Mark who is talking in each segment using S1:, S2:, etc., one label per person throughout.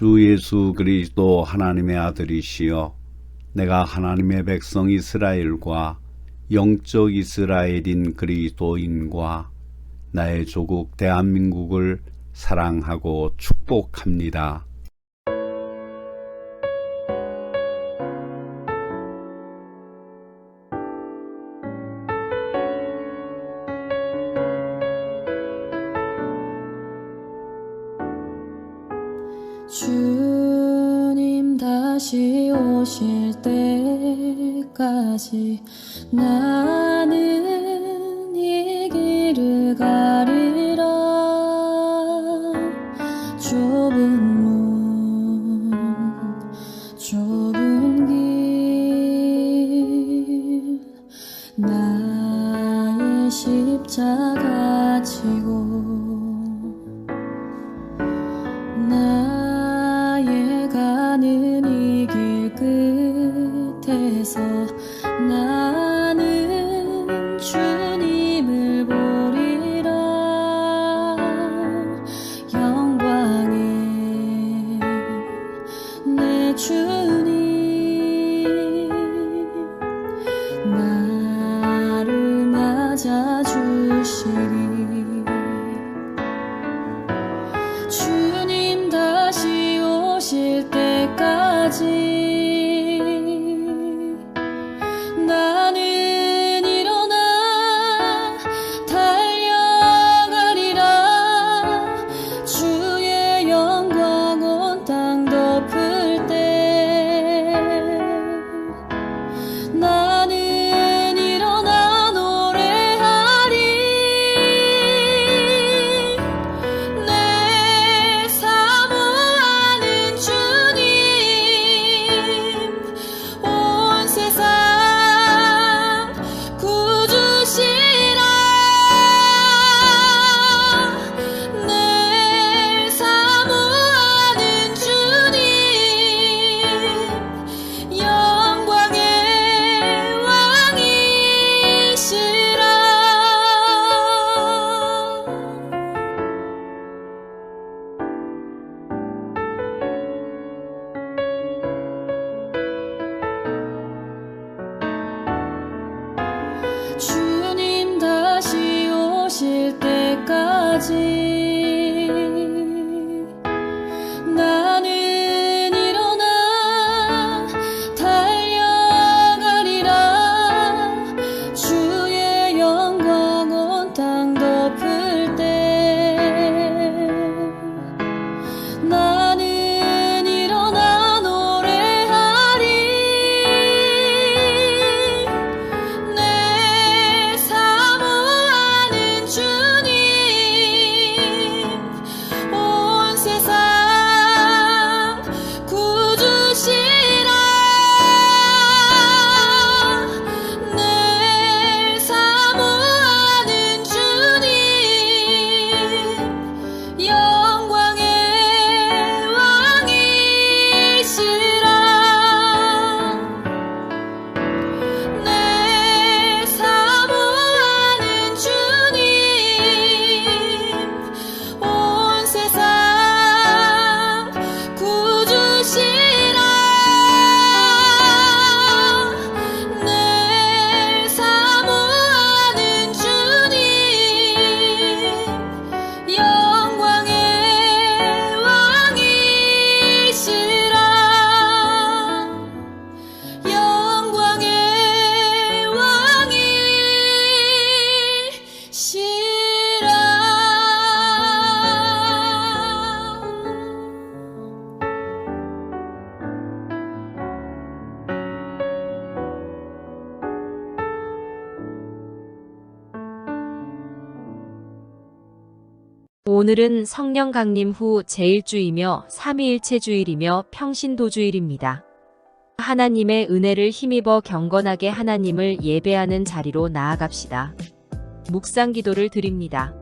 S1: 주 예수 그리스도 하나님의 아들이시여, 내가 하나님의 백성 이스라엘과 영적 이스라엘인 그리스도인과 나의 조국 대한민국을 사랑하고 축복합니다.
S2: 주님 다시 오실 때까지 나는 이 길을 가리라. 좁은 문 좁은 길 나의 십자가 지고 나의 가는 이 길 끝에서 나는 주님을 보리라. 영광의 내 주님 나를 맞아주시리. 주님 다시 오실 때까지 나는 일어나 달려가리라. 주의 영광 온 땅 덮을 때 나는 일어나 노래하리. 내 사모하는 주님 온 세상 구주시라. 내 사모하는 주님 영광의 왕이시라. 주님 다시 오실 때까지 나는 일어나 달려가리라. 주의 영광 온 땅 덮을 때 나는 일어나 노래하리. 내 사모하는 주님 온 세상 구주시라. 내 사모하는 주님 영광의 왕이시라. 내 사모하는 주님 온 세상 구주시라. 내 사모하는 주님 영광의 왕이시라. 영광의 왕이시라.
S3: 오늘은 성령 강림 후 제1주이며 삼위일체주일이며 평신도주일입니다. 하나님의 은혜를 힘입어 경건하게 하나님을 예배하는 자리로 나아갑시다. 묵상 기도를 드립니다.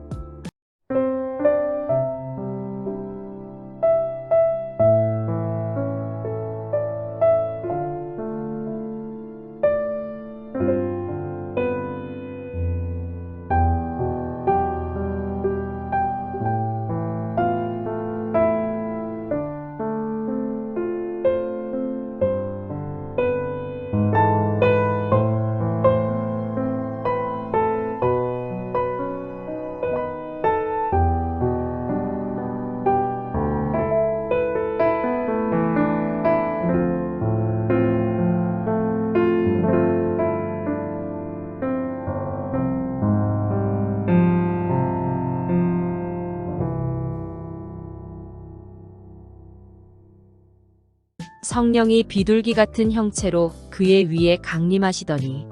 S3: 성령이 비둘기 같은 형체로 그의 위에 강림하시더니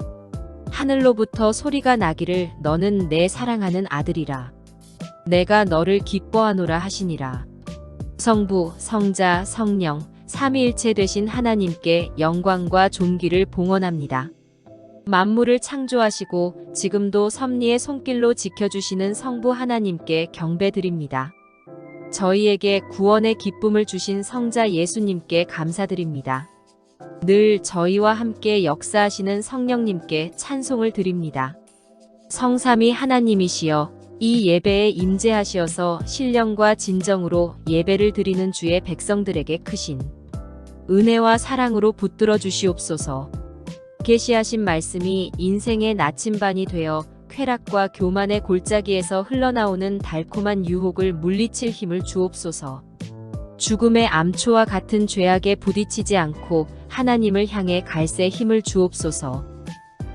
S3: 하늘로부터 소리가 나기를 너는 내 사랑하는 아들이라 내가 너를 기뻐하노라 하시니라. 성부, 성자, 성령, 삼위일체 되신 하나님께 영광과 존귀를 봉헌합니다. 만물을 창조하시고 지금도 섭리의 손길로 지켜주시는 성부 하나님께 경배드립니다. 저희에게 구원의 기쁨을 주신 성자 예수님께 감사드립니다. 늘 저희와 함께 역사하시는 성령님께 찬송을 드립니다. 성삼위 하나님이시여 이 예배에 임재하시어서 신령과 진정으로 예배를 드리는 주의 백성들에게 크신 은혜와 사랑으로 붙들어 주시옵소서. 계시하신 말씀이 인생의 나침반이 되어 쾌락과 교만의 골짜기에서 흘러나오는 달콤한 유혹을 물리칠 힘을 주옵소서. 죽음의 암초와 같은 죄악에 부딪히지 않고 하나님을 향해 갈새 힘을 주옵소서.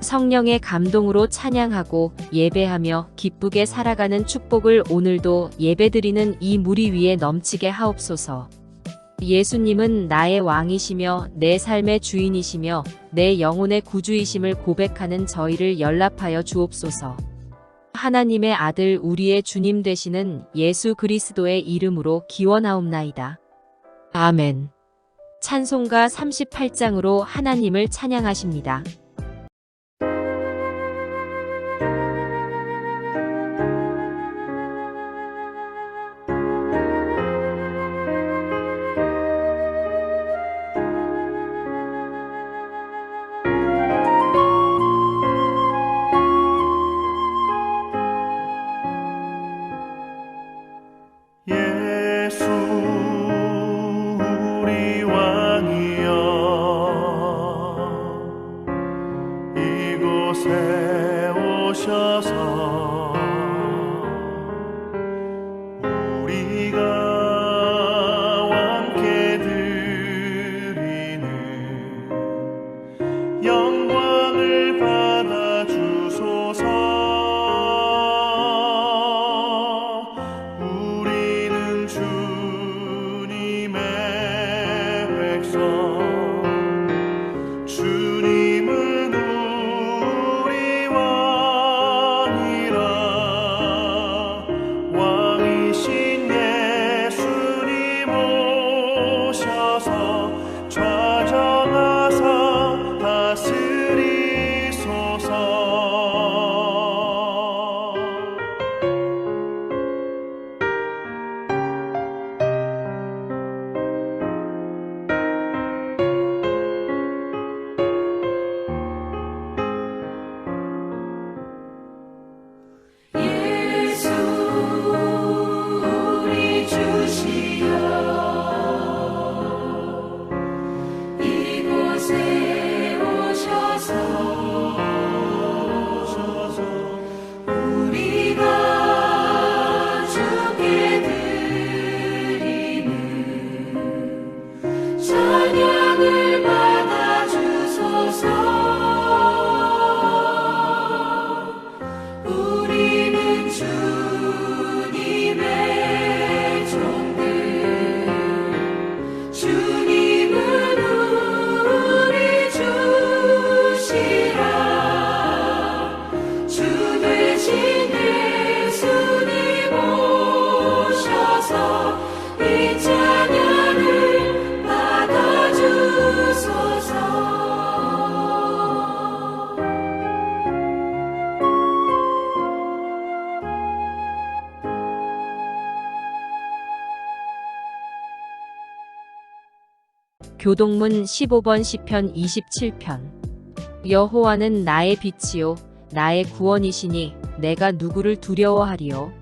S3: 성령의 감동으로 찬양하고 예배하며 기쁘게 살아가는 축복을 오늘도 예배드리는 이 무리 위에 넘치게 하옵소서. 예수님은 나의 왕이시며 내 삶의 주인이시며 내 영혼의 구주이심을 고백하는 저희를 연락하여 주옵소서. 하나님의 아들 우리의 주님 되시는 예수 그리스도의 이름으로 기원하옵나이다. 아멘. 찬송가 38장으로 하나님을 찬양하십니다.
S4: 예수 우리 왕이여 이곳에 오셔서 우리가 함께 드리는 영광을 받아 주소서. 주님은 우리 왕이라 왕이신 예수님 오셔서 좌정하사 다스리소서.
S3: 교동문 15번 시편 27편. 여호와는 나의 빛이요 나의 구원이시니 내가 누구를 두려워하리요.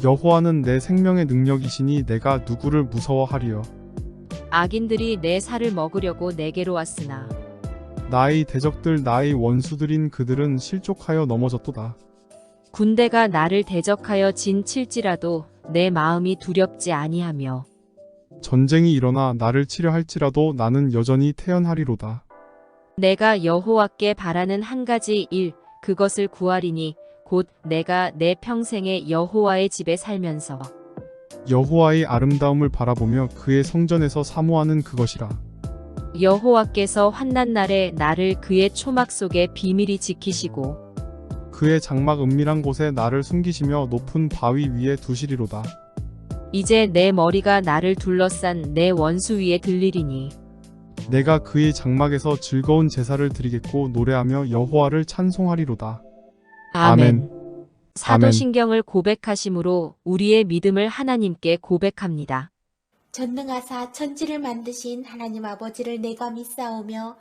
S5: 여호와는 내 생명의 능력이시니 내가 누구를 무서워하리요.
S3: 악인들이 내 살을 먹으려고 내게로 왔으나
S5: 나의 대적들 나의 원수들인 그들은 실족하여 넘어졌도다.
S3: 군대가 나를 대적하여 진칠지라도 내 마음이 두렵지 아니하며
S5: 전쟁이 일어나 나를 치려 할지라도 나는 여전히 태연하리로다.
S3: 내가 여호와께 바라는 한 가지 일 그것을 구하리니 곧 내가 내 평생에 여호와의 집에 살면서
S5: 여호와의 아름다움을 바라보며 그의 성전에서 사모하는 그것이라.
S3: 여호와께서 환난 날에 나를 그의 초막 속에 비밀히 지키시고
S5: 그의 장막 은밀한 곳에 나를 숨기시며 높은 바위 위에 두시리로다.
S3: 이제 내 머리가 나를 둘러싼 내 원수 위에 들리리니
S5: 내가 그의 장막에서 즐거운 제사를 드리겠고 노래하며 여호와를 찬송하리로다.
S3: 아멘.
S5: 아멘.
S3: 사도신경을 고백하심으로 우리의 믿음을 하나님께 고백합니다.
S6: 전능하사 천지를 만드신 하나님 아버지를 내가 믿사오며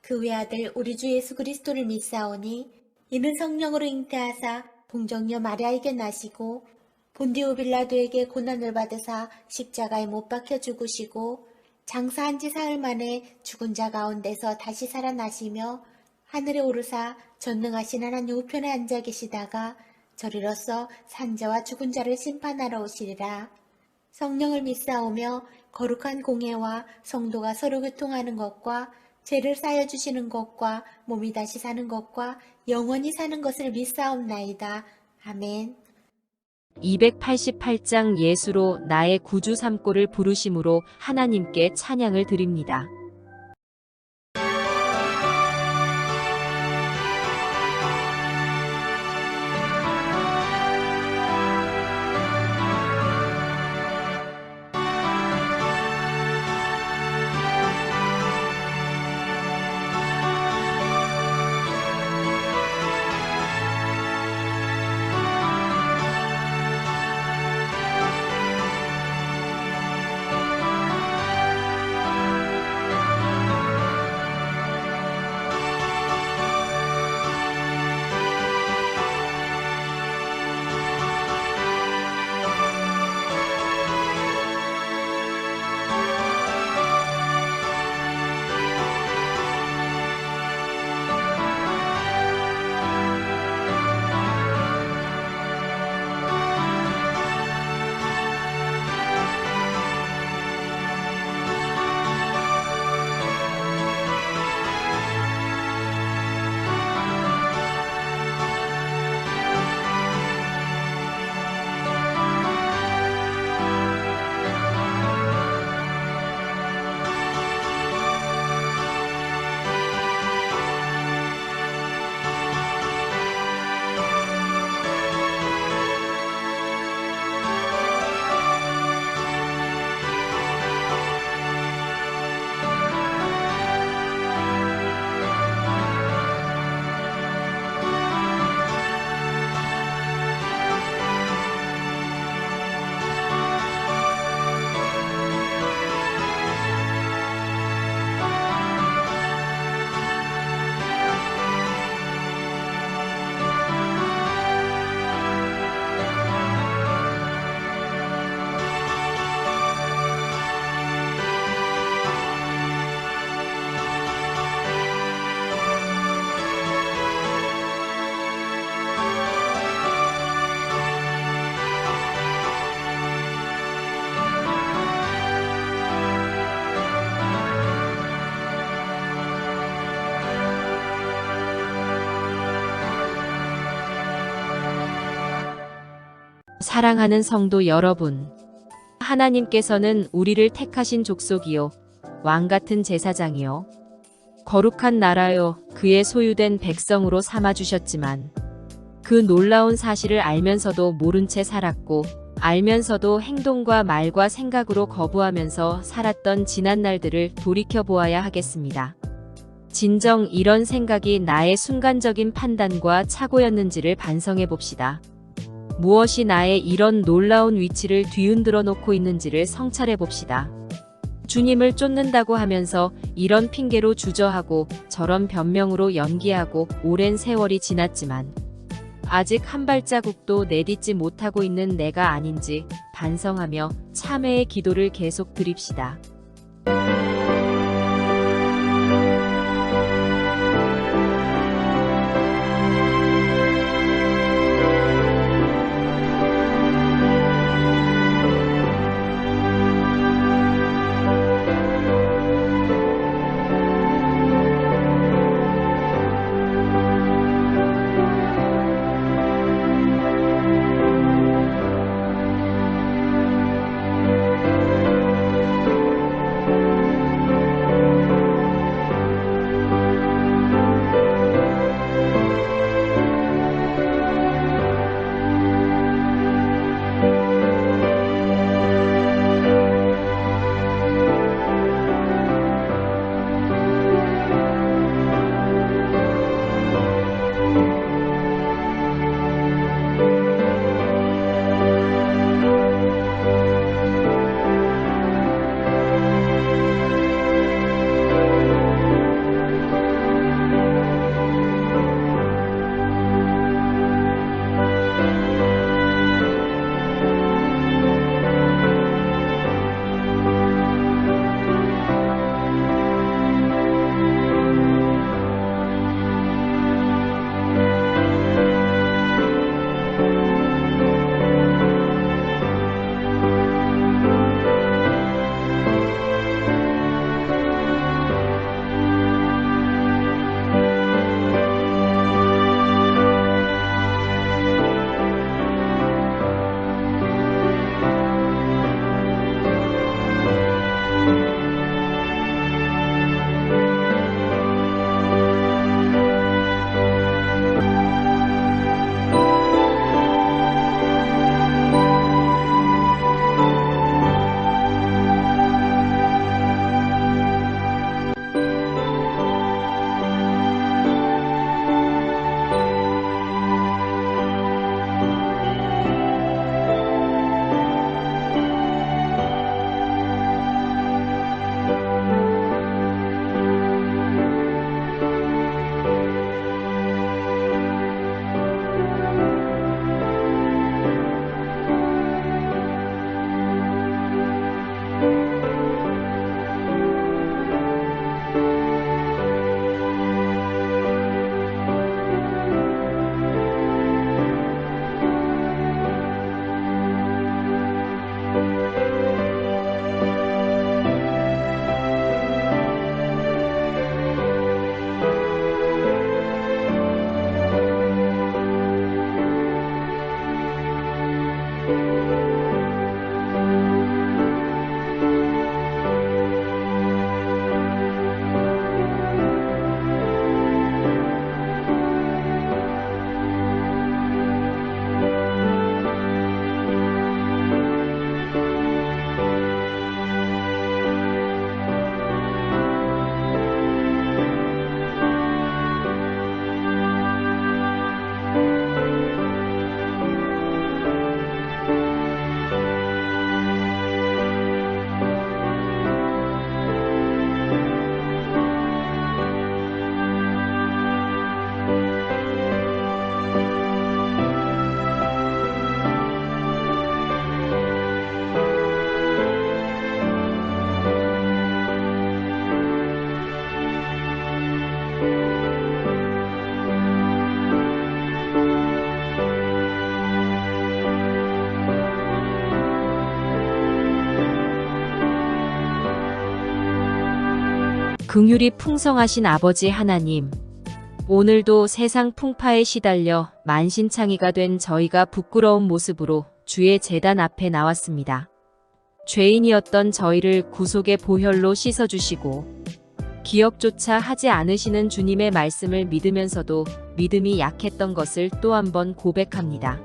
S6: 그 외아들 우리 주 예수 그리스도를 믿사오니 이는 성령으로 잉태하사 동정녀 마리아에게 나시고 본디오 빌라도에게 고난을 받으사 십자가에 못 박혀 죽으시고 장사한 지 사흘 만에 죽은 자 가운데서 다시 살아나시며 하늘에 오르사 전능하신 하나님 우편에 앉아 계시다가 저리로서 산자와 죽은 자를 심판하러 오시리라. 성령을 믿사오며 거룩한 공예와 성도가 서로 교통하는 것과 죄를 쌓여주시는 것과 몸이 다시 사는 것과 영원히 사는 것을 믿사옵나이다. 아멘.
S3: 288장 예수로 나의 구주 삼고를 부르심으로 하나님께 찬양을 드립니다. 사랑하는 성도 여러분, 하나님께서는 우리를 택하신 족속이요 왕같은 제사장이요 거룩한 나라요 그의 소유된 백성으로 삼아주셨지만 그 놀라운 사실을 알면서도 모른 채 살았고 알면서도 행동과 말과 생각으로 거부하면서 살았던 지난 날들을 돌이켜 보아야 하겠습니다. 진정 이런 생각이 나의 순간적인 판단과 착오였는지를 반성해 봅시다. 무엇이 나의 이런 놀라운 위치를 뒤흔들어 놓고 있는지를 성찰해 봅시다. 주님을 쫓는다고 하면서 이런 핑계로 주저하고 저런 변명으로 연기하고 오랜 세월이 지났지만 아직 한 발자국도 내딛지 못하고 있는 내가 아닌지 반성하며 참회의 기도를 계속 드립시다. 긍휼이 풍성하신 아버지 하나님, 오늘도 세상 풍파에 시달려 만신창이가 된 저희가 부끄러운 모습으로 주의 제단 앞에 나왔습니다. 죄인이었던 저희를 구속의 보혈로 씻어주시고 기억조차 하지 않으시는 주님의 말씀을 믿으면서도 믿음이 약했던 것을 또 한 번 고백합니다.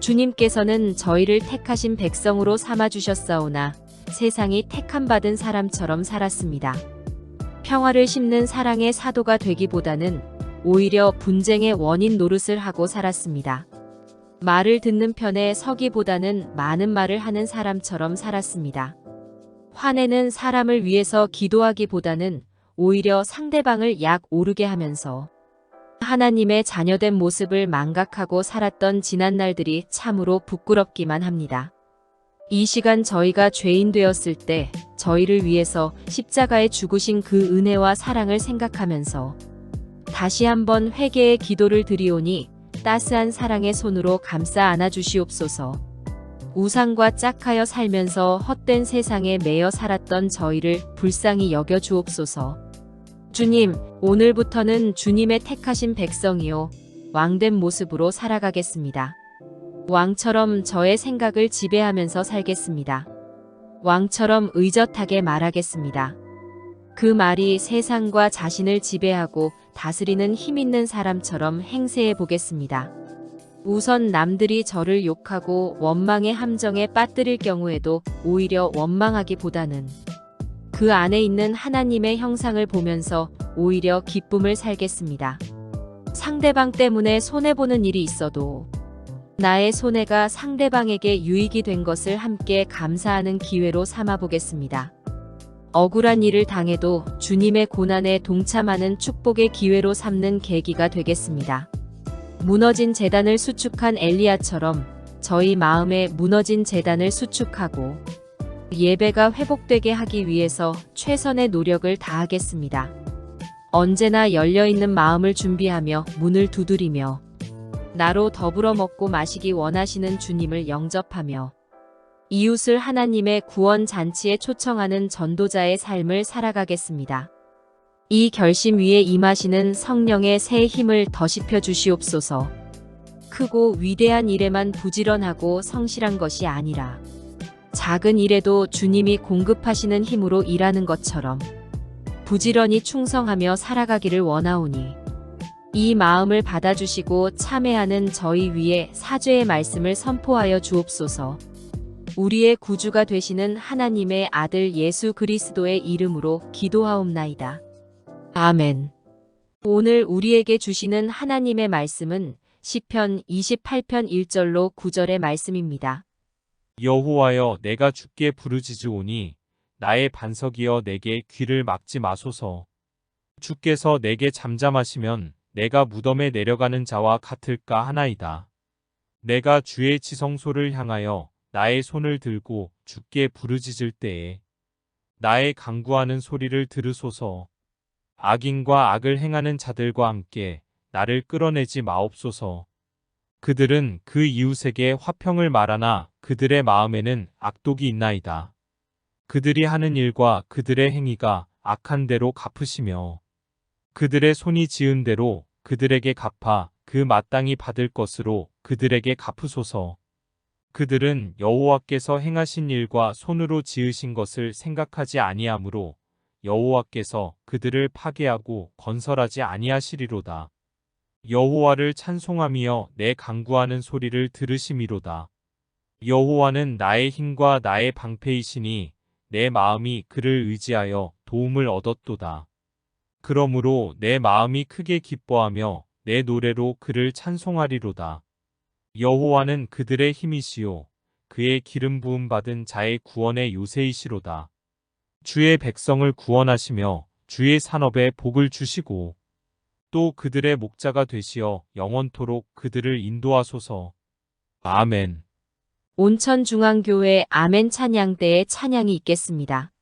S3: 주님께서는 저희를 택하신 백성으로 삼아주셨사오나 세상이 택함받은 사람처럼 살았습니다. 평화를 심는 사랑의 사도가 되기보다는 오히려 분쟁의 원인 노릇을 하고 살았습니다. 말을 듣는 편에 서기보다는 많은 말을 하는 사람처럼 살았습니다. 화내는 사람을 위해서 기도하기보다는 오히려 상대방을 약 오르게 하면서 하나님의 자녀된 모습을 망각하고 살았던 지난 날들이 참으로 부끄럽기만 합니다. 이 시간 저희가 죄인 되었을 때 저희를 위해서 십자가에 죽으신 그 은혜와 사랑을 생각하면서 다시 한번 회개의 기도를 드리오니 따스한 사랑의 손으로 감싸 안아 주시옵소서. 우상과 짝하여 살면서 헛된 세상에 매여 살았던 저희를 불쌍히 여겨 주옵소서. 주님, 오늘부터는 주님의 택하신 백성이요 왕된 모습으로 살아가겠습니다. 왕처럼 저의 생각을 지배하면서 살겠습니다. 왕처럼 의젓하게 말하겠습니다. 그 말이 세상과 자신을 지배하고 다스리는 힘 있는 사람처럼 행세해 보겠습니다. 우선 남들이 저를 욕하고 원망의 함정에 빠뜨릴 경우에도 오히려 원망하기보다는 그 안에 있는 하나님의 형상을 보면서 오히려 기쁨을 살겠습니다. 상대방 때문에 손해보는 일이 있어도 나의 손해가 상대방에게 유익이 된 것을 함께 감사하는 기회로 삼아보겠습니다. 억울한 일을 당해도 주님의 고난에 동참하는 축복의 기회로 삼는 계기가 되겠습니다. 무너진 제단을 수축한 엘리야처럼 저희 마음에 무너진 제단을 수축하고 예배가 회복되게 하기 위해서 최선의 노력을 다하겠습니다. 언제나 열려있는 마음을 준비하며 문을 두드리며 나로 더불어 먹고 마시기 원하시는 주님을 영접하며 이웃을 하나님의 구원 잔치에 초청하는 전도자의 삶을 살아가겠습니다. 이 결심 위에 임하시는 성령의 새 힘을 더시펴 주시옵소서. 크고 위대한 일에만 부지런하고 성실한 것이 아니라 작은 일에도 주님이 공급하시는 힘으로 일하는 것처럼 부지런히 충성하며 살아가기를 원하오니 이 마음을 받아주시고 참회하는 저희 위에 사죄의 말씀을 선포하여 주옵소서. 우리의 구주가 되시는 하나님의 아들 예수 그리스도의 이름으로 기도하옵나이다. 아멘. 오늘 우리에게 주시는 하나님의 말씀은 시편 28편 1절로 9절의 말씀입니다.
S7: 여호와여, 내가 주께 부르짖으오니 나의 반석이여 내게 귀를 막지 마소서. 주께서 내게 잠잠하시면 내가 무덤에 내려가는 자와 같을까 하나이다. 내가 주의 지성소를 향하여 나의 손을 들고 주께 부르짖을 때에 나의 간구하는 소리를 들으소서. 악인과 악을 행하는 자들과 함께 나를 끌어내지 마옵소서. 그들은 그 이웃에게 화평을 말하나 그들의 마음에는 악독이 있나이다. 그들이 하는 일과 그들의 행위가 악한 대로 갚으시며 그들의 손이 지은 대로 그들에게 갚아 그 마땅히 받을 것으로 그들에게 갚으소서. 그들은 여호와께서 행하신 일과 손으로 지으신 것을 생각하지 아니하므로 여호와께서 그들을 파괴하고 건설하지 아니하시리로다. 여호와를 찬송하며 내 간구하는 소리를 들으심이로다. 여호와는 나의 힘과 나의 방패이시니 내 마음이 그를 의지하여 도움을 얻었도다. 그러므로 내 마음이 크게 기뻐하며 내 노래로 그를 찬송하리로다. 여호와는 그들의 힘이시요 그의 기름 부음 받은 자의 구원의 요새이시로다. 주의 백성을 구원하시며 주의 산업에 복을 주시고 또 그들의 목자가 되시어 영원토록 그들을 인도하소서. 아멘.
S3: 온천중앙교회 아멘 찬양 때의 찬양이 있겠습니다.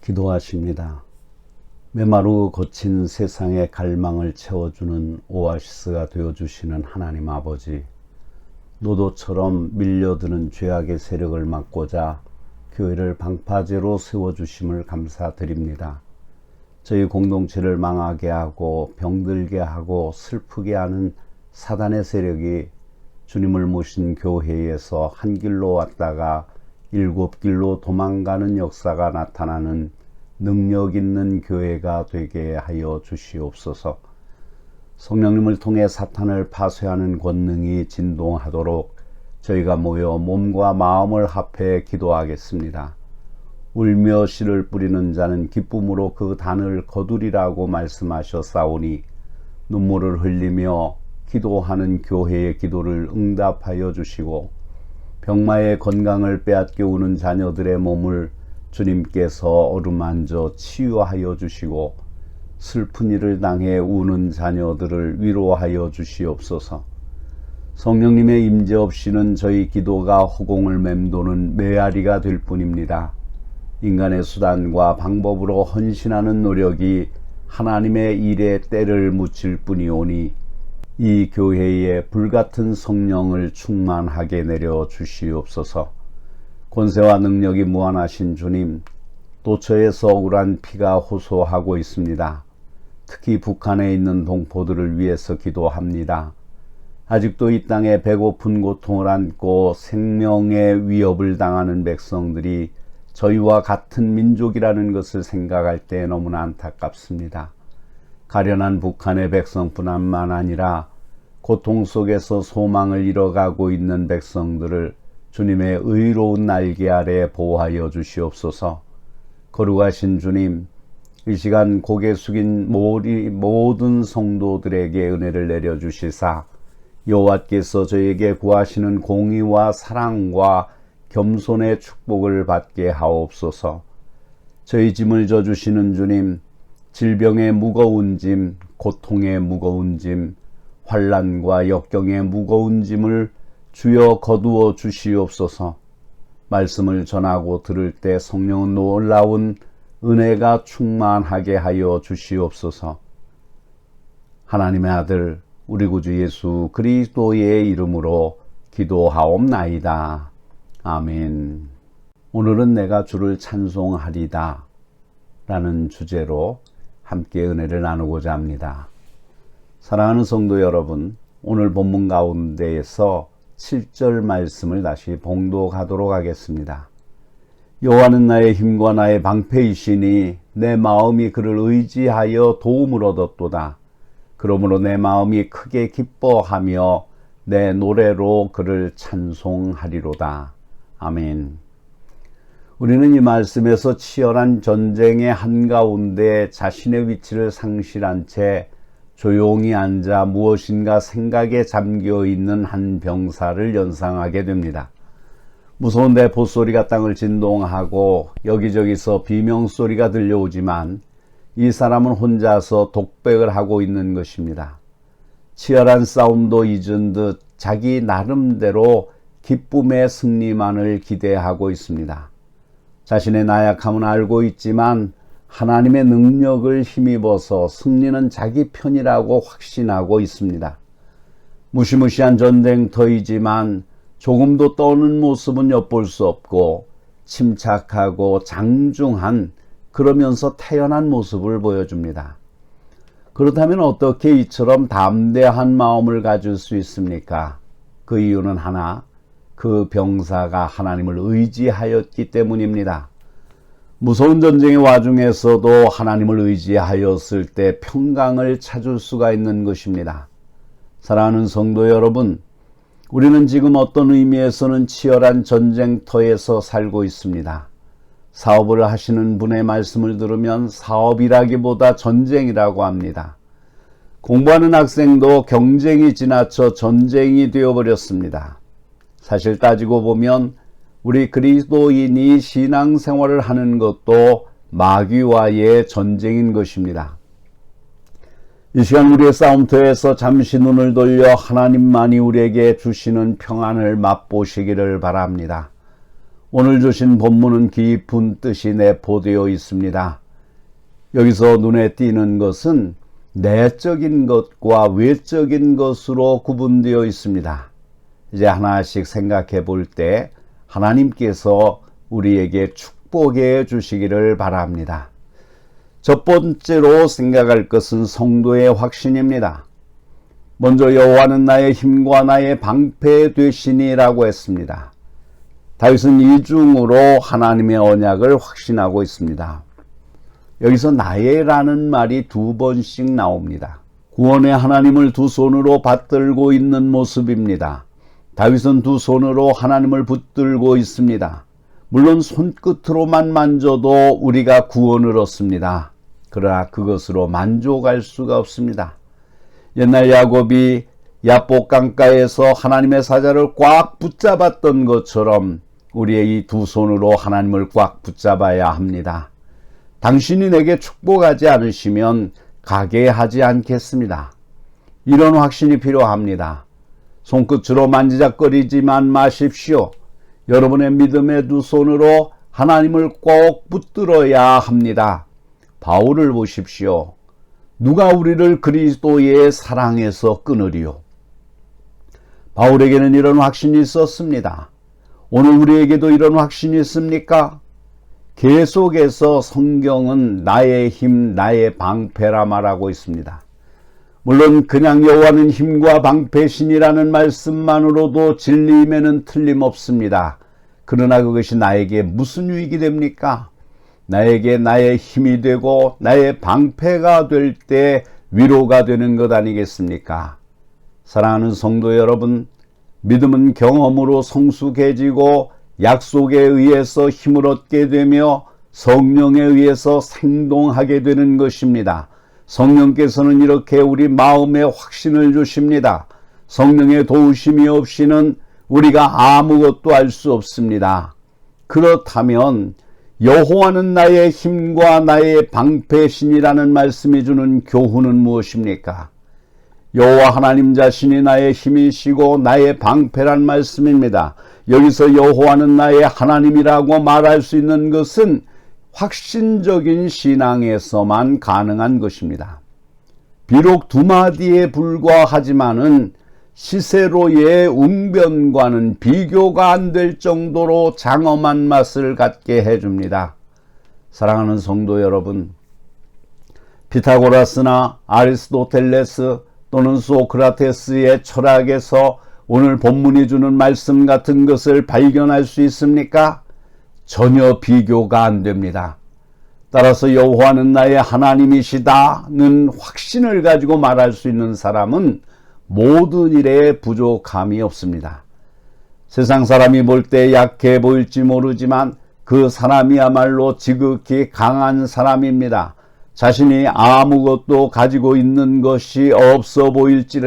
S1: 기도하십니다. 메마르고 거친 세상의 갈망을 채워주는 오아시스가 되어주시는 하나님 아버지, 노도처럼 밀려드는 죄악의 세력을 막고자 교회를 방파제로 세워주심을 감사드립니다. 저희 공동체를 망하게 하고 병들게 하고 슬프게 하는 사단의 세력이 주님을 모신 교회에서 한 길로 왔다가 7길로 도망가는 역사가 나타나는 능력 있는 교회가 되게 하여 주시옵소서. 성령님을 통해 사탄을 파쇄하는 권능이 진동하도록 저희가 모여 몸과 마음을 합해 기도하겠습니다. 울며 씨를 뿌리는 자는 기쁨으로 그 단을 거두리라고 말씀하셨사오니 눈물을 흘리며 기도하는 교회의 기도를 응답하여 주시고 병마의 건강을 빼앗겨 우는 자녀들의 몸을 주님께서 어루만져 치유하여 주시고 슬픈 일을 당해 우는 자녀들을 위로하여 주시옵소서. 성령님의 임재 없이는 저희 기도가 허공을 맴도는 메아리가 될 뿐입니다. 인간의 수단과 방법으로 헌신하는 노력이 하나님의 일에 때를 묻힐 뿐이오니 이 교회에 불같은 성령을 충만하게 내려 주시옵소서. 권세와 능력이 무한하신 주님, 도처에서 억울한 피가 호소하고 있습니다. 특히 북한에 있는 동포들을 위해서 기도합니다. 아직도 이 땅에 배고픈 고통을 안고 생명의 위협을 당하는 백성들이 저희와 같은 민족이라는 것을 생각할 때 너무나 안타깝습니다. 가련한 북한의 백성뿐만 아니라 고통 속에서 소망을 잃어가고 있는 백성들을 주님의 의로운 날개 아래 보호하여 주시옵소서. 거룩하신 주님, 이 시간 고개 숙인 모든 성도들에게 은혜를 내려주시사 여호와께서 저에게 구하시는 공의와 사랑과 겸손의 축복을 받게 하옵소서. 저희 짐을 져주시는 주님, 질병의 무거운 짐, 고통의 무거운 짐, 환난과 역경의 무거운 짐을 주여 거두어 주시옵소서. 말씀을 전하고 들을 때 성령은 놀라운 은혜가 충만하게 하여 주시옵소서. 하나님의 아들 우리 구주 예수 그리스도의 이름으로 기도하옵나이다. 아멘. 오늘은 내가 주를 찬송하리다 라는 주제로 함께 은혜를 나누고자 합니다. 사랑하는 성도 여러분, 오늘 본문 가운데에서 7절 말씀을 다시 봉독하도록 하겠습니다. 여호와는 나의 힘과 나의 방패이시니 내 마음이 그를 의지하여 도움을 얻었도다. 그러므로 내 마음이 크게 기뻐하며 내 노래로 그를 찬송하리로다. 아멘. 우리는 이 말씀에서 치열한 전쟁의 한가운데 자신의 위치를 상실한 채 조용히 앉아 무엇인가 생각에 잠겨 있는 한 병사를 연상하게 됩니다. 무서운 대포소리가 땅을 진동하고 여기저기서 비명소리가 들려오지만 이 사람은 혼자서 독백을 하고 있는 것입니다. 치열한 싸움도 잊은 듯 자기 나름대로 기쁨의 승리만을 기대하고 있습니다. 자신의 나약함은 알고 있지만 하나님의 능력을 힘입어서 승리는 자기 편이라고 확신하고 있습니다. 무시무시한 전쟁터이지만 조금도 떠는 모습은 엿볼 수 없고 침착하고 장중한 그러면서 태연한 모습을 보여줍니다. 그렇다면 어떻게 이처럼 담대한 마음을 가질 수 있습니까? 그 이유는 하나, 그 병사가 하나님을 의지하였기 때문입니다. 무서운 전쟁의 와중에서도 하나님을 의지하였을 때 평강을 찾을 수가 있는 것입니다. 사랑하는 성도 여러분, 우리는 지금 어떤 의미에서는 치열한 전쟁터에서 살고 있습니다. 사업을 하시는 분의 말씀을 들으면 사업이라기보다 전쟁이라고 합니다. 공부하는 학생도 경쟁이 지나쳐 전쟁이 되어버렸습니다. 사실 따지고 보면 우리 그리스도인이 신앙생활을 하는 것도 마귀와의 전쟁인 것입니다. 이 시간 우리의 싸움터에서 잠시 눈을 돌려 하나님만이 우리에게 주시는 평안을 맛보시기를 바랍니다. 오늘 주신 본문은 깊은 뜻이 내포되어 있습니다. 여기서 눈에 띄는 것은 내적인 것과 외적인 것으로 구분되어 있습니다. 이제 하나씩 생각해 볼 때 하나님께서 우리에게 축복해 주시기를 바랍니다. 첫 번째로 생각할 것은 성도의 확신입니다. 먼저 여호와는 나의 힘과 나의 방패 되시니라고 했습니다. 다윗은 이중으로 하나님의 언약을 확신하고 있습니다. 여기서 나의라는 말이 2번씩 나옵니다. 구원의 하나님을 두 손으로 받들고 있는 모습입니다. 다윗은 두 손으로 하나님을 붙들고 있습니다. 물론 손끝으로만 만져도 우리가 구원을 얻습니다. 그러나 그것으로 만족할 수가 없습니다. 옛날 야곱이 야복 강가에서 하나님의 사자를 꽉 붙잡았던 것처럼 우리의 이 두 손으로 하나님을 꽉 붙잡아야 합니다. 당신이 내게 축복하지 않으시면 가게 하지 않겠습니다. 이런 확신이 필요합니다. 손끝으로 만지작거리지만 마십시오. 여러분의 믿음의 두 손으로 하나님을 꼭 붙들어야 합니다. 바울을 보십시오. 누가 우리를 그리스도의 사랑에서 끊으리요? 바울에게는 이런 확신이 있었습니다. 오늘 우리에게도 이런 확신이 있습니까? 계속해서 성경은 나의 힘, 나의 방패라 말하고 있습니다. 물론 그냥 여호와는 힘과 방패신이라는 말씀만으로도 진리임에는 틀림없습니다. 그러나 그것이 나에게 무슨 유익이 됩니까? 나에게 나의 힘이 되고 나의 방패가 될 때 위로가 되는 것 아니겠습니까? 사랑하는 성도 여러분, 믿음은 경험으로 성숙해지고 약속에 의해서 힘을 얻게 되며 성령에 의해서 생동하게 되는 것입니다. 성령께서는 이렇게 우리 마음에 확신을 주십니다. 성령의 도우심이 없이는 우리가 아무것도 알 수 없습니다. 그렇다면 여호와는 나의 힘과 나의 방패신이라는 말씀이 주는 교훈은 무엇입니까? 여호와 하나님 자신이 나의 힘이시고 나의 방패란 말씀입니다. 여기서 여호와는 나의 하나님이라고 말할 수 있는 것은 확신적인 신앙에서만 가능한 것입니다. 비록 두 마디에 불과하지만은 시세로의 웅변과는 비교가 안 될 정도로 장엄한 맛을 갖게 해줍니다. 사랑하는 성도 여러분, 피타고라스나 아리스토텔레스 또는 소크라테스의 철학에서 오늘 본문이 주는 말씀 같은 것을 발견할 수 있습니까? 전혀 비교가 안 됩니다. 따라서 여호와는 나의 하나님이시다는 확신을 가지고 말할 수 있는 사람은 모든 일에 부족함이 없습니다. 세상 사람이 볼 때 약해 보일지 모르지만 그 사람이야말로 지극히 강한 사람입니다. 자신이 아무것도 가지고 있는 것이 없어 보일지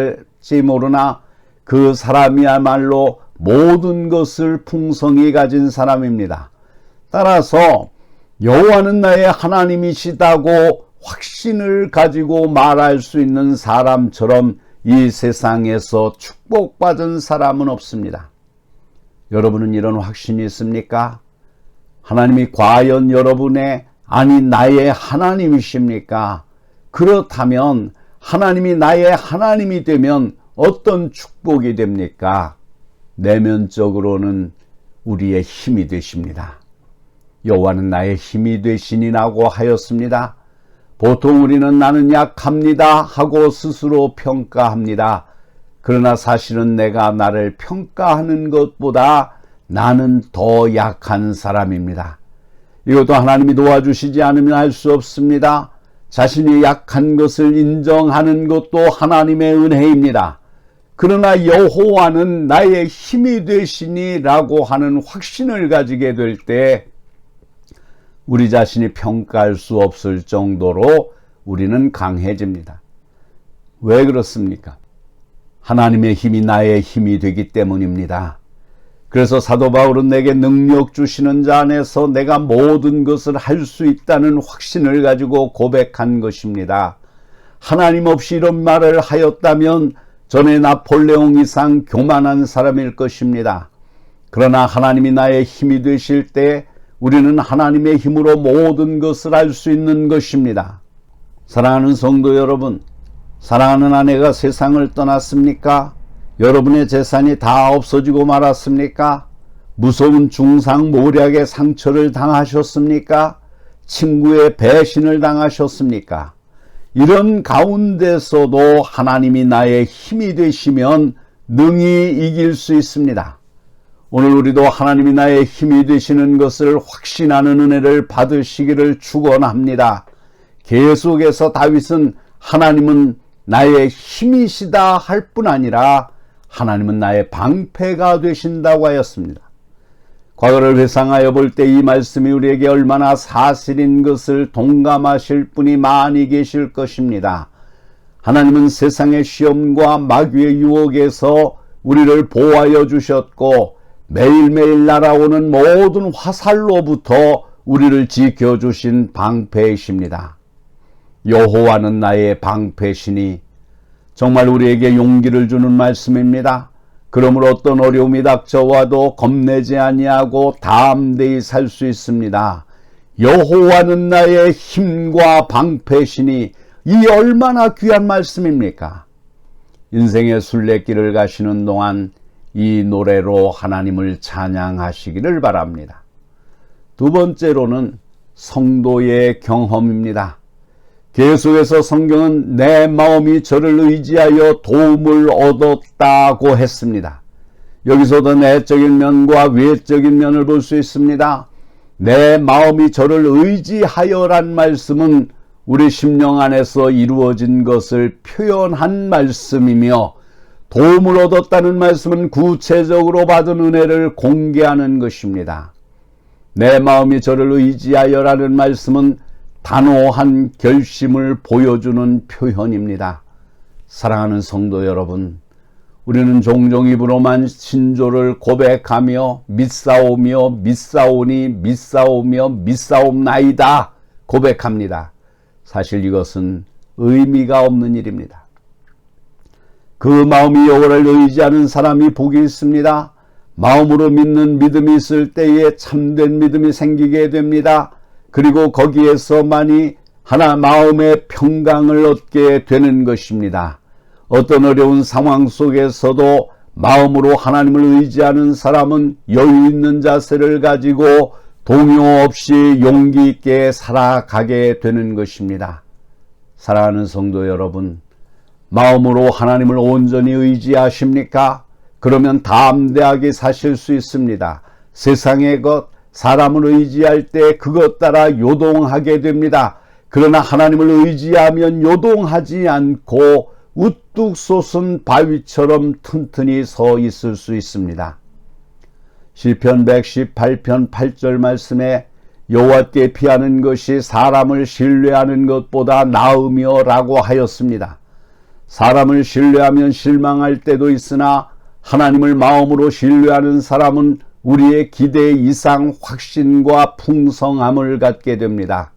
S1: 모르나 그 사람이야말로 모든 것을 풍성히 가진 사람입니다. 따라서 여호와는 나의 하나님이시다고 확신을 가지고 말할 수 있는 사람처럼 이 세상에서 축복받은 사람은 없습니다. 여러분은 이런 확신이 있습니까? 하나님이 과연 여러분의 아니 나의 하나님이십니까? 그렇다면 하나님이 나의 하나님이 되면 어떤 축복이 됩니까? 내면적으로는 우리의 힘이 되십니다. 여호와는 나의 힘이 되시니라고 하였습니다. 보통 우리는 나는 약합니다 하고 스스로 평가합니다. 그러나 사실은 내가 나를 평가하는 것보다 나는 더 약한 사람입니다. 이것도 하나님이 도와주시지 않으면 할 수 없습니다. 자신이 약한 것을 인정하는 것도 하나님의 은혜입니다. 그러나 여호와는 나의 힘이 되시니라고 하는 확신을 가지게 될 때 우리 자신이 평가할 수 없을 정도로 우리는 강해집니다. 왜 그렇습니까? 하나님의 힘이 나의 힘이 되기 때문입니다. 그래서 사도 바울은 내게 능력 주시는 자 안에서 내가 모든 것을 할 수 있다는 확신을 가지고 고백한 것입니다. 하나님 없이 이런 말을 하였다면 전에 나폴레옹 이상 교만한 사람일 것입니다. 그러나 하나님이 나의 힘이 되실 때 우리는 하나님의 힘으로 모든 것을 할 수 있는 것입니다. 사랑하는 성도 여러분, 사랑하는 아내가 세상을 떠났습니까? 여러분의 재산이 다 없어지고 말았습니까? 무서운 중상모략의 상처를 당하셨습니까? 친구의 배신을 당하셨습니까? 이런 가운데서도 하나님이 나의 힘이 되시면 능히 이길 수 있습니다. 오늘 우리도 하나님이 나의 힘이 되시는 것을 확신하는 은혜를 받으시기를 축원합니다. 계속해서 다윗은 하나님은 나의 힘이시다 할 뿐 아니라 하나님은 나의 방패가 되신다고 하였습니다. 과거를 회상하여 볼 때 이 말씀이 우리에게 얼마나 사실인 것을 동감하실 분이 많이 계실 것입니다. 하나님은 세상의 시험과 마귀의 유혹에서 우리를 보호하여 주셨고 매일매일 날아오는 모든 화살로부터 우리를 지켜주신 방패이십니다. 여호와는 나의 방패시니 정말 우리에게 용기를 주는 말씀입니다. 그러므로 어떤 어려움이 닥쳐와도 겁내지 아니하고 담대히 살 수 있습니다. 여호와는 나의 힘과 방패시니 이 얼마나 귀한 말씀입니까? 인생의 순례길을 가시는 동안 이 노래로 하나님을 찬양하시기를 바랍니다. 두 번째로는 성도의 경험입니다. 계속해서 성경은 내 마음이 저를 의지하여 도움을 얻었다고 했습니다. 여기서도 내적인 면과 외적인 면을 볼 수 있습니다. 내 마음이 저를 의지하여란 말씀은 우리 심령 안에서 이루어진 것을 표현한 말씀이며 도움을 얻었다는 말씀은 구체적으로 받은 은혜를 공개하는 것입니다. 내 마음이 저를 의지하여라는 말씀은 단호한 결심을 보여주는 표현입니다. 사랑하는 성도 여러분, 우리는 종종 입으로만 신조를 고백하며 믿사오니 믿사오며 믿사옵나이다 고백합니다. 사실 이것은 의미가 없는 일입니다. 그 마음이 여호와를 의지하는 사람이 복이 있습니다. 마음으로 믿는 믿음이 있을 때에 참된 믿음이 생기게 됩니다. 그리고 거기에서만이 마음의 평강을 얻게 되는 것입니다. 어떤 어려운 상황 속에서도 마음으로 하나님을 의지하는 사람은 여유 있는 자세를 가지고 동요 없이 용기 있게 살아가게 되는 것입니다. 사랑하는 성도 여러분, 마음으로 하나님을 온전히 의지하십니까? 그러면 담대하게 사실 수 있습니다. 세상의 것, 사람을 의지할 때 그것 따라 요동하게 됩니다. 그러나 하나님을 의지하면 요동하지 않고 우뚝 솟은 바위처럼 튼튼히 서 있을 수 있습니다. 시편 118편 8절 말씀에 여호와께 피하는 것이 사람을 신뢰하는 것보다 나으며 라고 하였습니다. 사람을 신뢰하면 실망할 때도 있으나 하나님을 마음으로 신뢰하는 사람은 우리의 기대 이상 확신과 풍성함을 갖게 됩니다.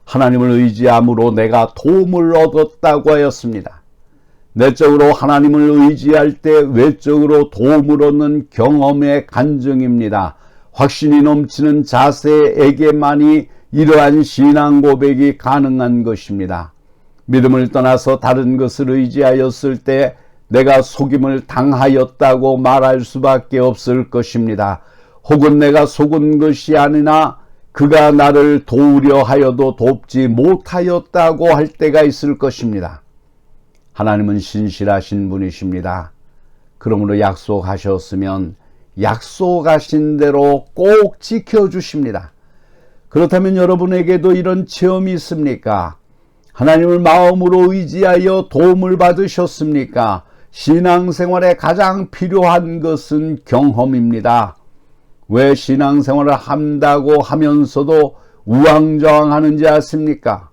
S1: 하나님을 의지함으로 내가 도움을 얻었다고 하였습니다. 내적으로 하나님을 의지할 때 외적으로 도움을 얻는 경험의 간증입니다. 확신이 넘치는 자세에게만이 이러한 신앙 고백이 가능한 것입니다. 믿음을 떠나서 다른 것을 의지하였을 때 내가 속임을 당하였다고 말할 수밖에 없을 것입니다. 혹은 내가 속은 것이 아니나 그가 나를 도우려 하여도 돕지 못하였다고 할 때가 있을 것입니다. 하나님은 신실하신 분이십니다. 그러므로 약속하셨으면 약속하신 대로 꼭 지켜주십니다. 그렇다면 여러분에게도 이런 체험이 있습니까? 하나님을 마음으로 의지하여 도움을 받으셨습니까? 신앙생활에 가장 필요한 것은 경험입니다. 왜 신앙생활을 한다고 하면서도 우왕좌왕하는지 아십니까?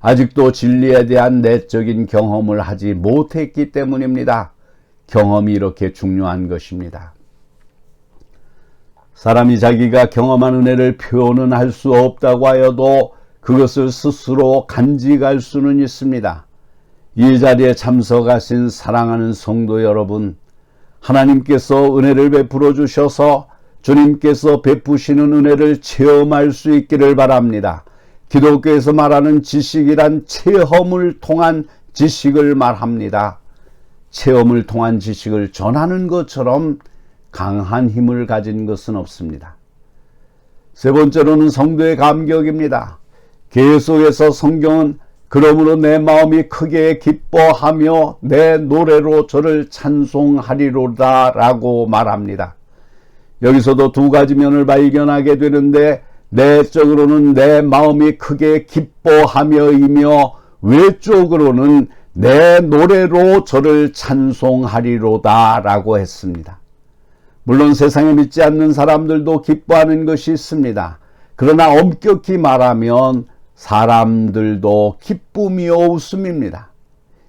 S1: 아직도 진리에 대한 내적인 경험을 하지 못했기 때문입니다. 경험이 이렇게 중요한 것입니다. 사람이 자기가 경험한 은혜를 표현은 할 수 없다고 하여도 그것을 스스로 간직할 수는 있습니다. 이 자리에 참석하신 사랑하는 성도 여러분, 하나님께서 은혜를 베풀어 주셔서 주님께서 베푸시는 은혜를 체험할 수 있기를 바랍니다. 기독교에서 말하는 지식이란 체험을 통한 지식을 말합니다. 체험을 통한 지식을 전하는 것처럼 강한 힘을 가진 것은 없습니다. 세 번째로는 성도의 감격입니다. 계속해서 성경은 그러므로 내 마음이 크게 기뻐하며 내 노래로 저를 찬송하리로다 라고 말합니다. 여기서도 두 가지 면을 발견하게 되는데, 내적으로는 내 마음이 크게 기뻐하며이며 외적으로는 내 노래로 저를 찬송하리로다 라고 했습니다. 물론 세상에 믿지 않는 사람들도 기뻐하는 것이 있습니다. 그러나 엄격히 말하면 사람들도 기쁨이요 웃음입니다.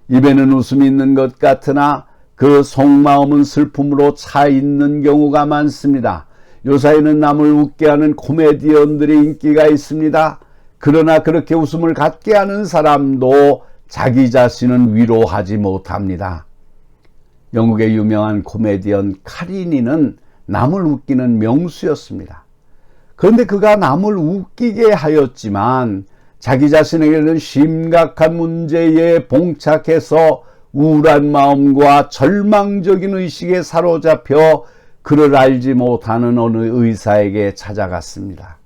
S1: 입에는 웃음이 있는 것 같으나 그 속마음은 슬픔으로 차 있는 경우가 많습니다. 요사이는 남을 웃게 하는 코미디언들의 인기가 있습니다. 그러나 그렇게 웃음을 갖게 하는 사람도 자기 자신은 위로하지 못합니다. 영국의 유명한 코미디언 카리니는 남을 웃기는 명수였습니다. 그런데 그가 남을 웃기게 하였지만 자기 자신에게는 심각한 문제에 봉착해서 우울한 마음과 절망적인 의식에 사로잡혀 그를 알지 못하는 어느 의사에게 찾아갔습니다.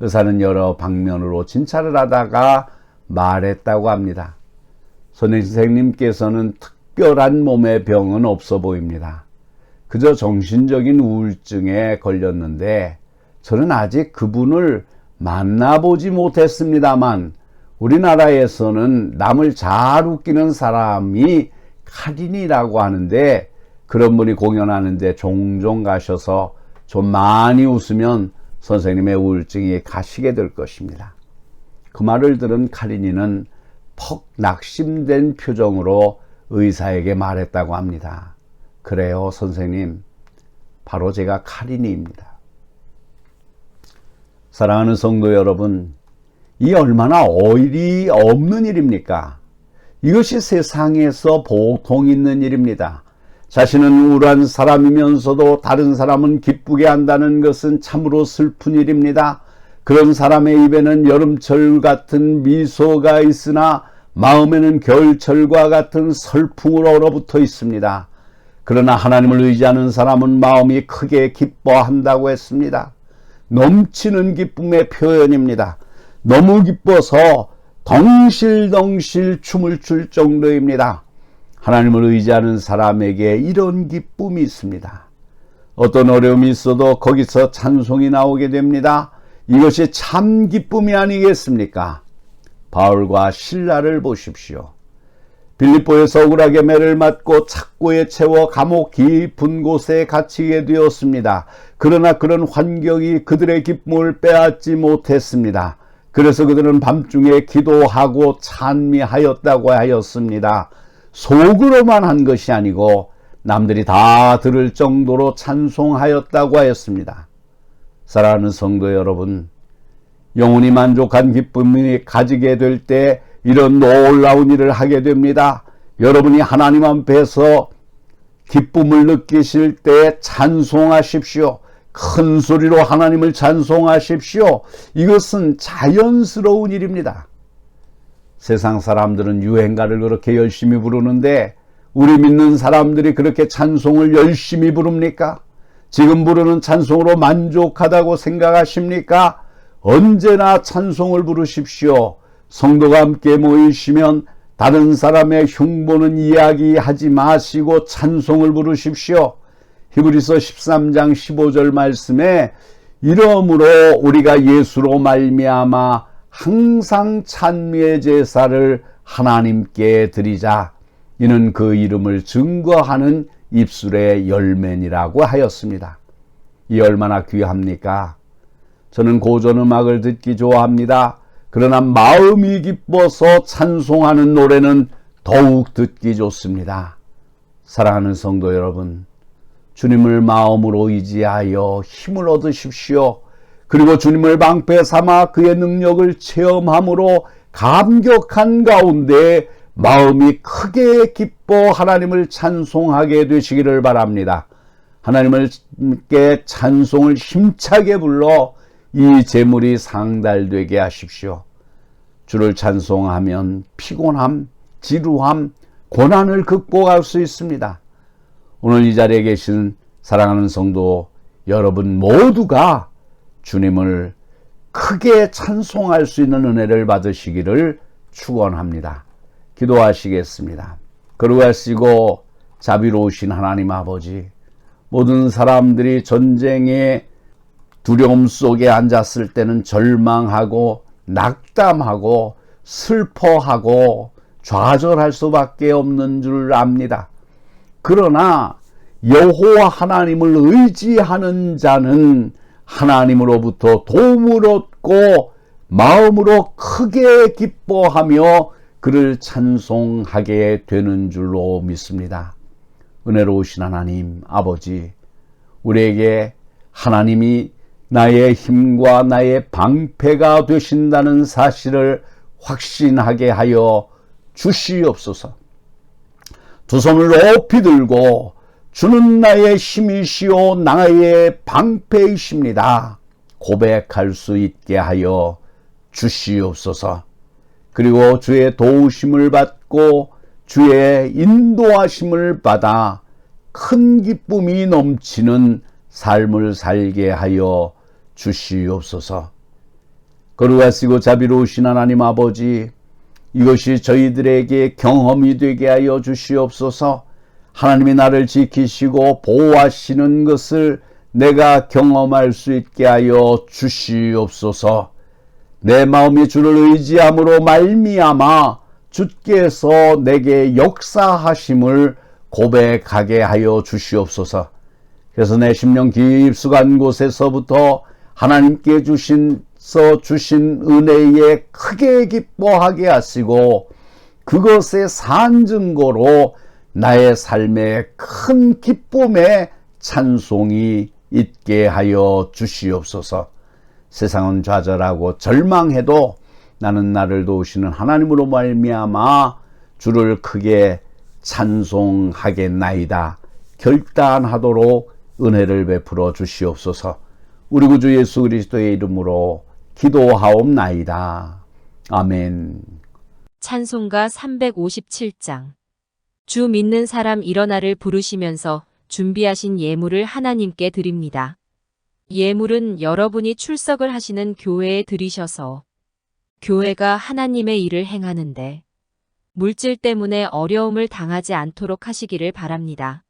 S1: 의사는 여러 방면으로 진찰을 하다가 말했다고 합니다. 선생님께서는 특별한 몸의 병은 없어 보입니다. 그저 정신적인 우울증에 걸렸는데 저는 아직 그분을 만나보지 못했습니다만 우리나라에서는 남을 잘 웃기는 사람이 카린이라고 하는데, 그런 분이 공연하는데 종종 가셔서 좀 많이 웃으면 선생님의 우울증이 가시게 될 것입니다. 그 말을 들은 카린이는 퍽 낙심된 표정으로 의사에게 말했다고 합니다. 그래요, 선생님. 바로 제가 카린이입니다. 사랑하는 성도 여러분, 이 얼마나 어이리 없는 일입니까? 이것이 세상에서 보통 있는 일입니다. 자신은 우울한 사람이면서도 다른 사람은 기쁘게 한다는 것은 참으로 슬픈 일입니다. 그런 사람의 입에는 여름철 같은 미소가 있으나 마음에는 겨울철과 같은 설풍으로 얼어붙어 있습니다. 그러나 하나님을 의지하는 사람은 마음이 크게 기뻐한다고 했습니다. 넘치는 기쁨의 표현입니다. 너무 기뻐서 덩실덩실 춤을 출 정도입니다. 하나님을 의지하는 사람에게 이런 기쁨이 있습니다. 어떤 어려움이 있어도 거기서 찬송이 나오게 됩니다. 이것이 참 기쁨이 아니겠습니까? 바울과 실라를 보십시오. 빌립보에서 억울하게 매를 맞고 착고에 채워 감옥 깊은 곳에 갇히게 되었습니다. 그러나 그런 환경이 그들의 기쁨을 빼앗지 못했습니다. 그래서 그들은 밤중에 기도하고 찬미하였다고 하였습니다. 속으로만 한 것이 아니고 남들이 다 들을 정도로 찬송하였다고 하였습니다. 사랑하는 성도 여러분, 영혼이 만족한 기쁨이 가지게 될 때 이런 놀라운 일을 하게 됩니다. 여러분이 하나님 앞에서 기쁨을 느끼실 때 찬송하십시오. 큰 소리로 하나님을 찬송하십시오. 이것은 자연스러운 일입니다. 세상 사람들은 유행가를 그렇게 열심히 부르는데 우리 믿는 사람들이 그렇게 찬송을 열심히 부릅니까? 지금 부르는 찬송으로 만족하다고 생각하십니까? 언제나 찬송을 부르십시오. 성도가 함께 모이시면 다른 사람의 흉보는 이야기하지 마시고 찬송을 부르십시오. 히브리서 13장 15절 말씀에 이러므로 우리가 예수로 말미암아 항상 찬미의 제사를 하나님께 드리자. 이는 그 이름을 증거하는 입술의 열매니라고 하였습니다. 이 얼마나 귀합니까? 저는 고전 음악을 듣기 좋아합니다. 그러나 마음이 기뻐서 찬송하는 노래는 더욱 듣기 좋습니다. 사랑하는 성도 여러분, 주님을 마음으로 의지하여 힘을 얻으십시오. 그리고 주님을 방패 삼아 그의 능력을 체험함으로 감격한 가운데 마음이 크게 기뻐 하나님을 찬송하게 되시기를 바랍니다. 하나님께 찬송을 힘차게 불러 이 제물이 상달되게 하십시오. 주를 찬송하면 피곤함, 지루함, 고난을 극복할 수 있습니다. 오늘 이 자리에 계신 사랑하는 성도 여러분 모두가 주님을 크게 찬송할 수 있는 은혜를 받으시기를 축원합니다. 기도하시겠습니다. 거룩하시고 자비로우신 하나님 아버지, 모든 사람들이 전쟁의 두려움 속에 앉았을 때는 절망하고 낙담하고 슬퍼하고 좌절할 수밖에 없는 줄 압니다. 그러나 여호와 하나님을 의지하는 자는 하나님으로부터 도움을 얻고 마음으로 크게 기뻐하며 그를 찬송하게 되는 줄로 믿습니다. 은혜로우신 하나님 아버지, 우리에게 하나님이 나의 힘과 나의 방패가 되신다는 사실을 확신하게 하여 주시옵소서. 두 손을 높이 들고 주는 나의 힘이시오 나의 방패이십니다 고백할 수 있게 하여 주시옵소서. 그리고 주의 도우심을 받고 주의 인도하심을 받아 큰 기쁨이 넘치는 삶을 살게 하여 주시옵소서. 거룩하시고 자비로우신 하나님 아버지, 이것이 저희들에게 경험이 되게 하여 주시옵소서. 하나님이 나를 지키시고 보호하시는 것을 내가 경험할 수 있게 하여 주시옵소서. 내 마음이 주를 의지함으로 말미암아 주께서 내게 역사하심을 고백하게 하여 주시옵소서. 그래서 내 심령 깊숙한 곳에서부터 하나님께 주신 은혜에 크게 기뻐하게 하시고 그것의 산증거로 나의 삶에 큰 기쁨의 찬송이 있게 하여 주시옵소서. 세상은 좌절하고 절망해도 나는 나를 도우시는 하나님으로 말미암아 주를 크게 찬송하겠나이다 결단하도록 은혜를 베풀어 주시옵소서. 우리 구주 예수 그리스도의 이름으로 기도하옵나이다. 아멘.
S3: 찬송가 357장. 주 믿는 사람 일어나를 부르시면서 준비하신 예물을 하나님께 드립니다. 예물은 여러분이 출석을 하시는 교회에 드리셔서 교회가 하나님의 일을 행하는데 물질 때문에 어려움을 당하지 않도록 하시기를 바랍니다.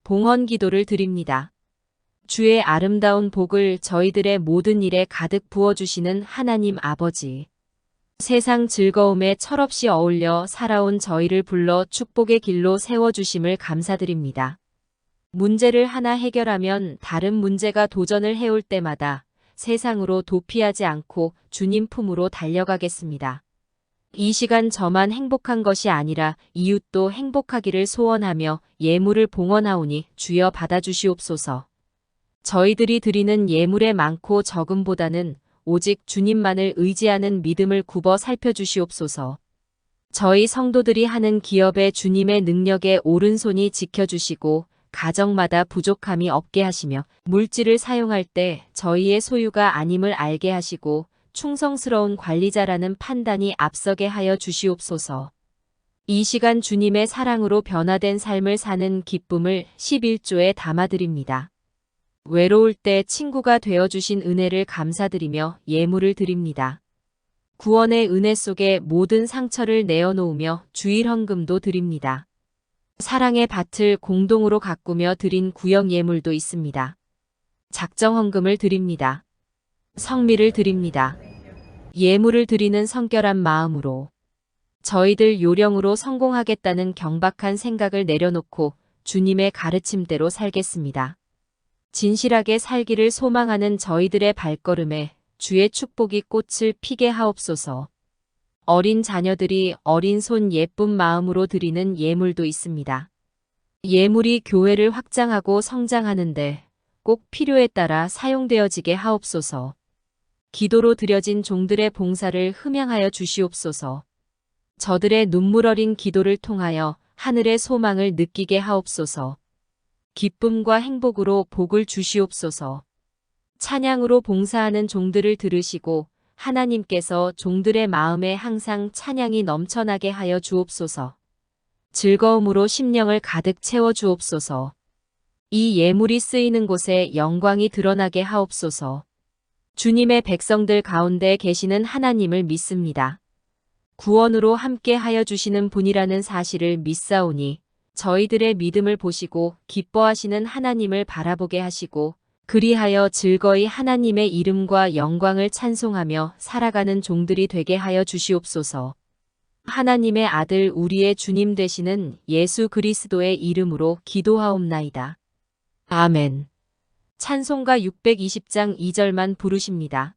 S3: 봉헌 기도를 드립니다. 주의 아름다운 복을 저희들의 모든 일에 가득 부어주시는 하나님 아버지. 세상 즐거움에 철없이 어울려 살아온 저희를 불러 축복의 길로 세워주심을 감사드립니다. 문제를 하나 해결하면 다른 문제가 도전을 해올 때마다 세상으로 도피하지 않고 주님 품으로 달려가겠습니다. 이 시간 저만 행복한 것이 아니라 이웃도 행복하기를 소원하며 예물을 봉헌하오니 주여 받아주시옵소서. 저희들이 드리는 예물의 많고 적음보다는 오직 주님만을 의지하는 믿음을 굽어 살펴주시옵소서. 저희 성도들이 하는 기업의 주님의 능력에 오른손이 지켜주시고 가정마다 부족함이 없게 하시며 물질을 사용할 때 저희의 소유가 아님을 알게 하시고 충성스러운 관리자라는 판단이 앞서게 하여 주시옵소서. 이 시간 주님의 사랑으로 변화된 삶을 사는 기쁨을 11조에 담아드립니다. 외로울 때 친구가 되어주신 은혜를 감사드리며 예물을 드립니다. 구원의 은혜 속에 모든 상처를 내어놓으며 주일 헌금도 드립니다. 사랑의 밭을 공동으로 가꾸며 드린 구역 예물도 있습니다. 작정 헌금을 드립니다. 성미를 드립니다. 예물을 드리는 성결한 마음으로 저희들 요령으로 성공하겠다는 경박한 생각을 내려놓고 주님의 가르침대로 살겠습니다. 진실하게 살기를 소망하는 저희들의 발걸음에 주의 축복이 꽃을 피게 하옵소서. 어린 자녀들이 어린 손 예쁜 마음으로 드리는 예물도 있습니다. 예물이 교회를 확장하고 성장하는데 꼭 필요에 따라 사용되어지게 하옵소서. 기도로 드려진 종들의 봉사를 흠양하여 주시옵소서. 저들의 눈물 어린 기도를 통하여 하늘의 소망을 느끼게 하옵소서. 기쁨과 행복으로 복을 주시옵소서. 찬양으로 봉사하는 종들을 들으시고 하나님께서 종들의 마음에 항상 찬양이 넘쳐나게 하여 주옵소서. 즐거움으로 심령을 가득 채워 주옵소서. 이 예물이 쓰이는 곳에 영광이 드러나게 하옵소서. 주님의 백성들 가운데 계시는 하나님을 믿습니다. 구원으로 함께 하여 주시는 분이라는 사실을 믿사오니 저희들의 믿음을 보시고 기뻐하시는 하나님을 바라보게 하시고 그리하여 즐거이 하나님의 이름과 영광을 찬송하며 살아가는 종들이 되게 하여 주시옵소서. 하나님의 아들 우리의 주님 되시는 예수 그리스도의 이름으로 기도하옵나이다. 아멘. 찬송가 620장 2절만 부르십니다.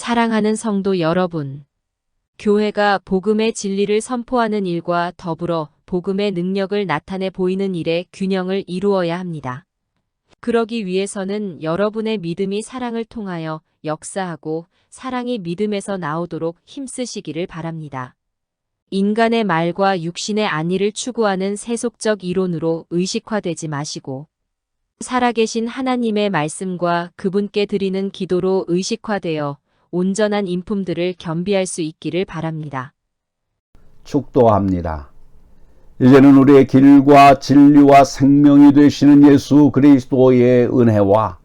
S3: 사랑하는 성도 여러분, 교회가 복음의 진리를 선포하는 일과 더불어 복음의 능력을 나타내 보이는 일의 균형을 이루어야 합니다. 그러기 위해서는 여러분의 믿음이 사랑을 통하여 역사하고 사랑이 믿음에서 나오도록 힘쓰시기를 바랍니다. 인간의 말과 육신의 안위를 추구하는 세속적 이론으로 의식화되지 마시고 살아계신 하나님의 말씀과 그분께 드리는 기도로 의식화되어 온전한 인품들을 겸비할 수 있기를 바랍니다.
S1: 축도합니다. 이제는 우리의 길과 진리와 생명이 되시는 예수 그리스도의 은혜와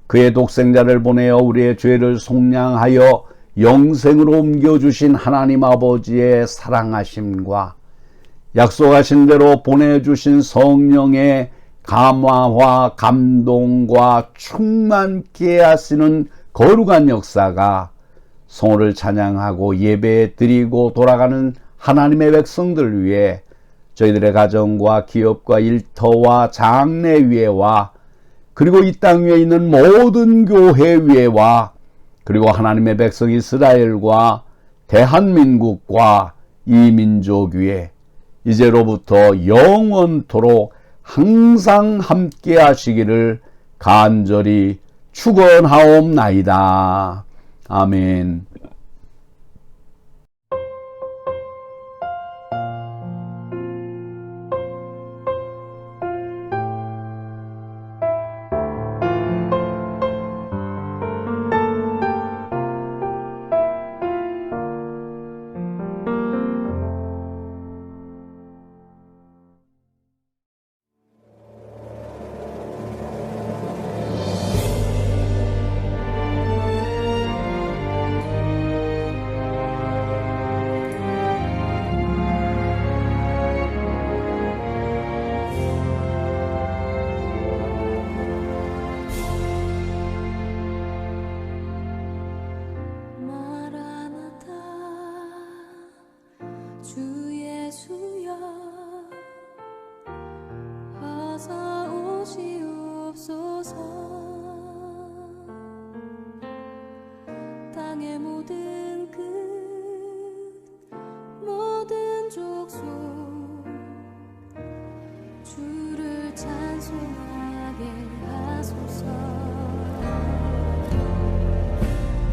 S1: 그의 독생자를 보내어 우리의 죄를 속량하여 영생으로 옮겨주신 하나님 아버지의 사랑하심과 약속하신 대로 보내주신 성령의 감화와 감동과 충만케 하시는 거룩한 역사가 성호를 찬양하고 예배 드리고 돌아가는 하나님의 백성들 위해 저희들의 가정과 기업과 일터와 장래위에와 그리고 이 땅 위에 있는 모든 교회 위에와 그리고 하나님의 백성 이스라엘과 대한민국과 이 민족 위에 이제로부터 영원토록 항상 함께 하시기를 간절히 축원하옵나이다. 아멘.
S2: 마라나타 주 예수여 어서 오시옵소서. 땅의 모든 끝 모든 족속 주를 찬송하게 하소서.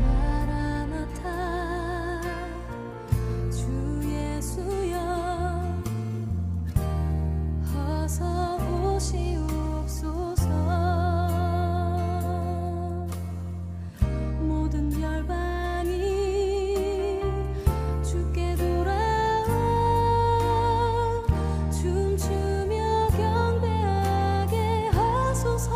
S2: 마라나타 주 예수여 어서 오시옵소서. 모든 열방이 주께 돌아와 춤추며 경배하게 하소서.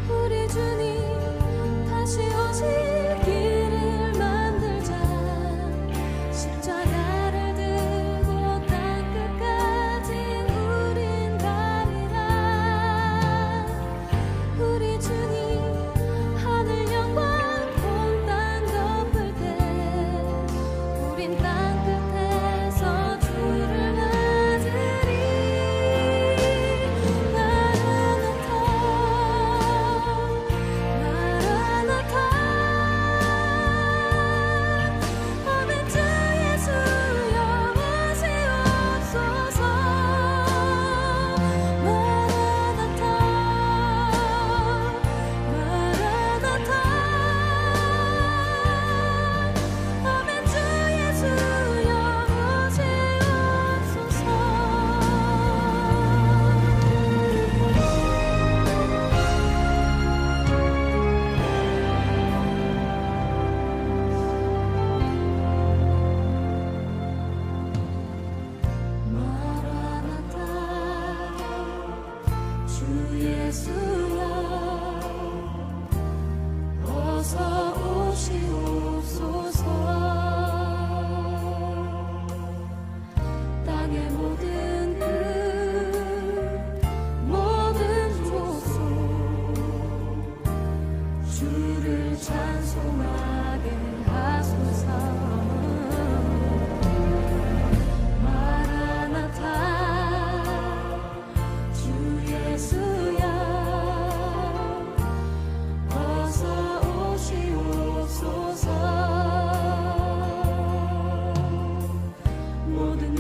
S2: 우리 주님 다시 오실 길을 만들자. 십자가를 들고 땅끝까지 우린 가리라. 우리 주님 하늘 영광 온 땅 덮을 때 우린 땅끝에서 주를 맞으리. 마라나타 마라나타 아멘. 주 예수여 오시옵소서. 마라나타 마라나타 아멘. 주 예수여 오시옵소서. 마라나타 주 예수여 어서 오시옵소서. 땅의 모든 끝 모든 족속 주를 찬송하게 하소서. 마라나타 주 예수여 어서 오시옵소서. 모든